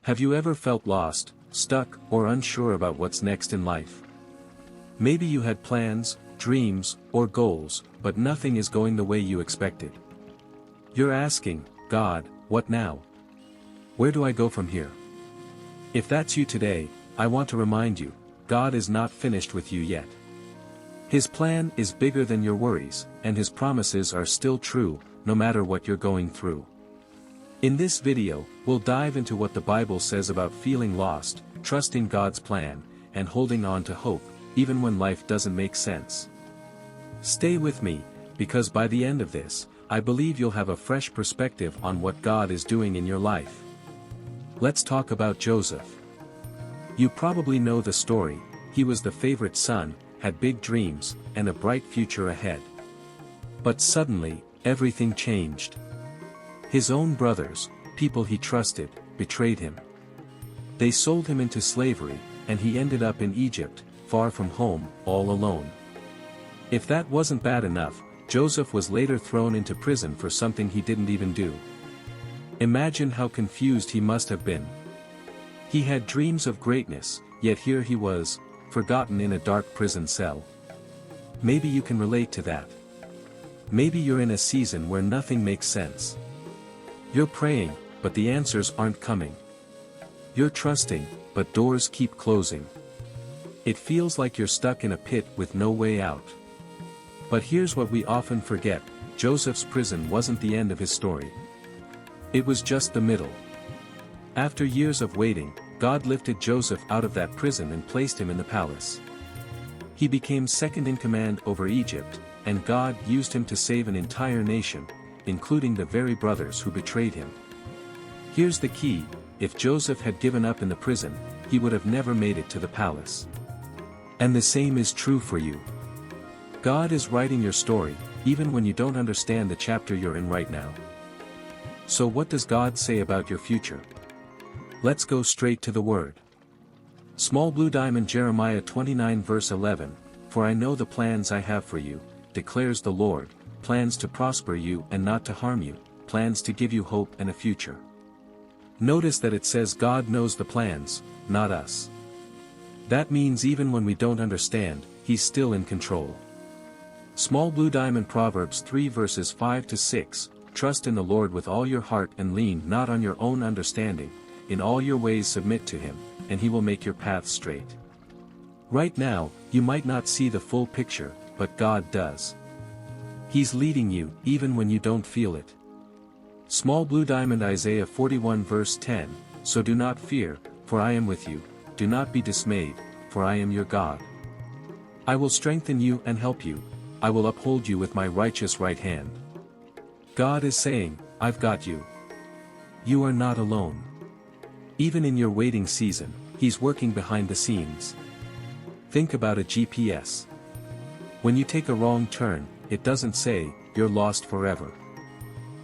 Have you ever felt lost, stuck, or unsure about what's next in life? Maybe you had plans, dreams, or goals, but nothing is going the way you expected. You're asking, God, what now? Where do I go from here? If that's you today, I want to remind you, God is not finished with you yet. His plan is bigger than your worries, and His promises are still true, no matter what you're going through. In this video, we'll dive into what the Bible says about feeling lost, trusting God's plan, and holding on to hope, even when life doesn't make sense. Stay with me, because by the end of this, I believe you'll have a fresh perspective on what God is doing in your life. Let's talk about Joseph. You probably know the story. He was the favorite son, had big dreams, and a bright future ahead. But suddenly, everything changed. His own brothers, people he trusted, betrayed him. They sold him into slavery, and he ended up in Egypt, far from home, all alone. If that wasn't bad enough, Joseph was later thrown into prison for something he didn't even do. Imagine how confused he must have been. He had dreams of greatness, yet here he was, forgotten in a dark prison cell. Maybe you can relate to that. Maybe you're in a season where nothing makes sense. You're praying, but the answers aren't coming. You're trusting, but doors keep closing. It feels like you're stuck in a pit with no way out. But here's what we often forget: Joseph's prison wasn't the end of his story. It was just the middle. After years of waiting, God lifted Joseph out of that prison and placed him in the palace. He became second in command over Egypt, and God used him to save an entire nation, including the very brothers who betrayed him. Here's the key: if Joseph had given up in the prison, he would have never made it to the palace. And the same is true for you. God is writing your story, even when you don't understand the chapter you're in right now. So what does God say about your future? Let's go straight to the Word. Small blue diamond, Jeremiah 29 verse 11, "For I know the plans I have for you, declares the Lord, plans to prosper you and not to harm you, plans to give you hope and a future." Notice that it says God knows the plans, not us. That means even when we don't understand, He's still in control. Small blue diamond, Proverbs 3 verses 5 to 6, "Trust in the Lord with all your heart and lean not on your own understanding, in all your ways submit to Him, and He will make your path straight." Right now, you might not see the full picture, but God does. He's leading you, even when you don't feel it. Small blue diamond, Isaiah 41 verse 10, "So do not fear, for I am with you, do not be dismayed, for I am your God. I will strengthen you and help you, I will uphold you with my righteous right hand." God is saying, I've got you. You are not alone. Even in your waiting season, He's working behind the scenes. Think about a GPS. When you take a wrong turn, it doesn't say, "You're lost forever."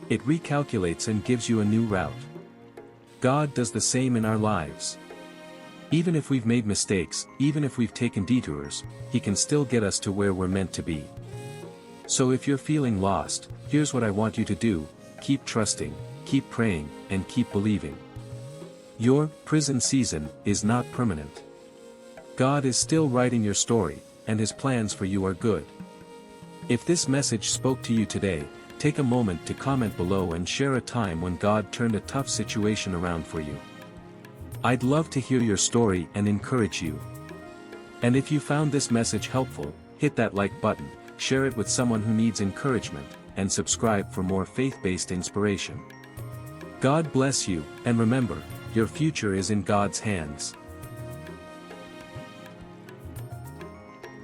It recalculates and gives you a new route. God does the same in our lives. Even if we've made mistakes, even if we've taken detours, He can still get us to where we're meant to be. So if you're feeling lost, here's what I want you to do: keep trusting, keep praying, and keep believing. Your prison season is not permanent. God is still writing your story, and His plans for you are good. If this message spoke to you today, take a moment to comment below and share a time when God turned a tough situation around for you. I'd love to hear your story and encourage you. And if you found this message helpful, hit that like button, share it with someone who needs encouragement, and subscribe for more faith-based inspiration. God bless you, and remember, your future is in God's hands.